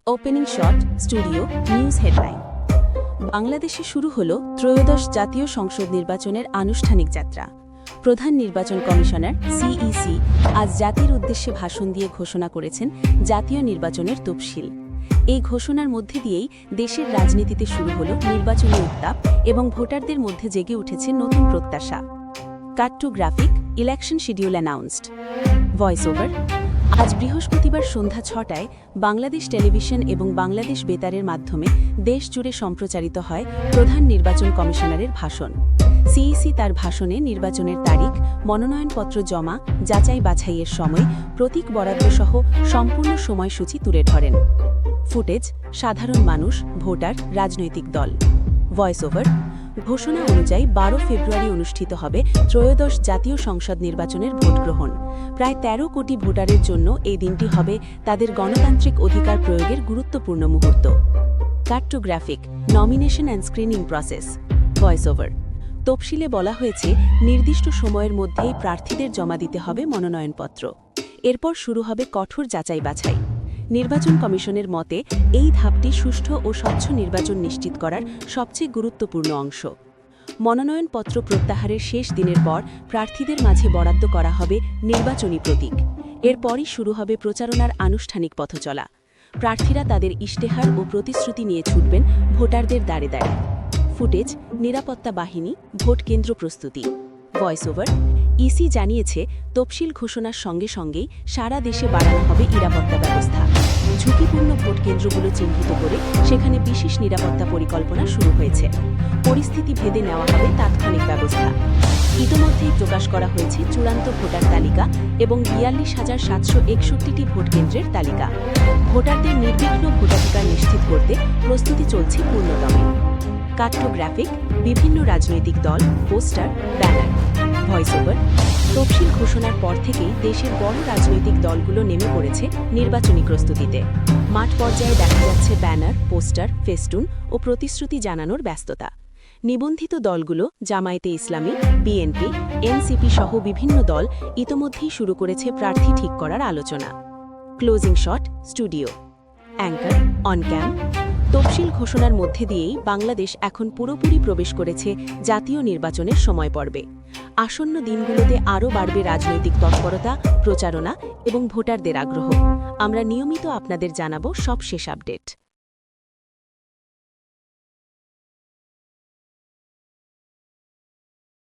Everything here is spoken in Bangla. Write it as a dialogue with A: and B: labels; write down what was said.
A: Opening shot studio news headline. বাংলাদেশে শুরু হল ত্রয়োদশ জাতীয় সংসদ নির্বাচনের আনুষ্ঠানিক যাত্রা। প্রধান নির্বাচন কমিশনার সিইসি আজ জাতির উদ্দেশ্যে ভাষণ দিয়ে ঘোষণা করেছেন জাতীয় নির্বাচনের তফসিল। এই ঘোষণার মধ্যে দিয়েই দেশের রাজনীতিতে শুরু হল নির্বাচনী উত্তাপ এবং ভোটারদের মধ্যে জেগে উঠেছে নতুন প্রত্যাশা। Cut to graphic, election schedule announced. Voice over. আজ বৃহস্পতিবার সন্ধ্যা ৬টায় বাংলাদেশ টেলিভিশন এবং বাংলাদেশ বেতারের মাধ্যমে দেশ জুড়ে সম্প্রচারিত হয় প্রধান নির্বাচন কমিশনারের ভাষণ। সিইসি তার ভাষণে নির্বাচনের তারিখ, মনোনয়নপত্র জমা, যাচাই বাছাইয়ের সময়, প্রতীক বরাদ্দসহ সম্পূর্ণ সময়সূচি তুলে ধরেন। ফুটেজ, সাধারণ মানুষ, ভোটার, রাজনৈতিক দল। Voice over. ঘোষণা অনুযায়ী ১২ ফেব্রুয়ারি অনুষ্ঠিত হবে ত্রয়োদশ জাতীয় সংসদ নির্বাচনের ভোটগ্রহণ। প্রায় ১৩ কোটি ভোটারের জন্য এই দিনটি হবে তাদের গণতান্ত্রিক অধিকার প্রয়োগের গুরুত্বপূর্ণ মুহূর্ত। Cut to graphic, nomination and screening process. Voice over. তফসিলে বলা হয়েছে নির্দিষ্ট সময়ের মধ্যেই প্রার্থীদের জমা দিতে হবে মনোনয়নপত্র। এরপর শুরু হবে কঠোর যাচাই বাছাই। নির্বাচন কমিশনের মতে এই ধাপটি সুষ্ঠু ও স্বচ্ছ নির্বাচন নিশ্চিত করার সবচেয়ে গুরুত্বপূর্ণ অংশ। মনোনয়নপত্র প্রত্যাহারের শেষ দিনের পর প্রার্থীদের মাঝে বরাদ্দ করা হবে নির্বাচনী প্রতীক। এরপরই শুরু হবে প্রচারণার আনুষ্ঠানিক পথচলা। প্রার্থীরা তাদের ইশতেহার ও প্রতিশ্রুতি নিয়ে ছুটবেন ভোটারদের দ্বারে দ্বারে। ফুটেজ, নিরাপত্তা বাহিনী, ভোট কেন্দ্র প্রস্তুতি। Voice over. ইসি জানিয়েছে তফসিল ঘোষণার সঙ্গে সঙ্গেই সারা দেশে বাড়ানো হবে নিরাপত্তা ব্যবস্থা। ঝুঁকিপূর্ণ ভোট কেন্দ্রগুলো চিহ্নিত করে সেখানে বিশেষ নিরাপত্তা পরিকল্পনা শুরু হয়েছে। পরিস্থিতি ভেদে নেওয়া হবে তাৎক্ষণিক ব্যবস্থা। ইতোমধ্যেই প্রকাশ করা হয়েছে চূড়ান্ত ভোটার তালিকা এবং ৪২,৭৬১টি ভোট কেন্দ্রের তালিকা। ভোটারদের নির্বিঘ্ন ভোটাধিকার নিশ্চিত করতে প্রস্তুতি চলছে পূর্ণদমে। কাট টু গ্রাফিক, বিভিন্ন রাজনৈতিক দল, পোস্টার, ব্যানার। Voice over. তফসিল ঘোষণার পর থেকেই দেশের বড় রাজনৈতিক দলগুলো নেমে পড়েছে নির্বাচনী প্রস্তুতিতে। মাঠ পর্যায়ে দেখা যাচ্ছে ব্যানার, পোস্টার, ফেস্টুন ও প্রতিশ্রুতি জানানোর ব্যস্ততা। নিবন্ধিত দলগুলো জামায়াতে ইসলামী, বিএনপি, এনসিপি সহ বিভিন্ন দল ইতোমধ্যেই শুরু করেছে প্রার্থী ঠিক করার আলোচনা। Closing shot studio. Anchor on cam. তফসিল ঘোষণার মধ্যে দিয়েই বাংলাদেশ এখন পুরোপুরি প্রবেশ করেছে জাতীয় নির্বাচনের সময় পর্বে। আসন্ন দিনগুলোতে আরও বাড়বে রাজনৈতিক তৎপরতা, প্রচারণা এবং ভোটারদের আগ্রহ। আমরা নিয়মিত আপনাদের জানাবো সব শেষ আপডেট।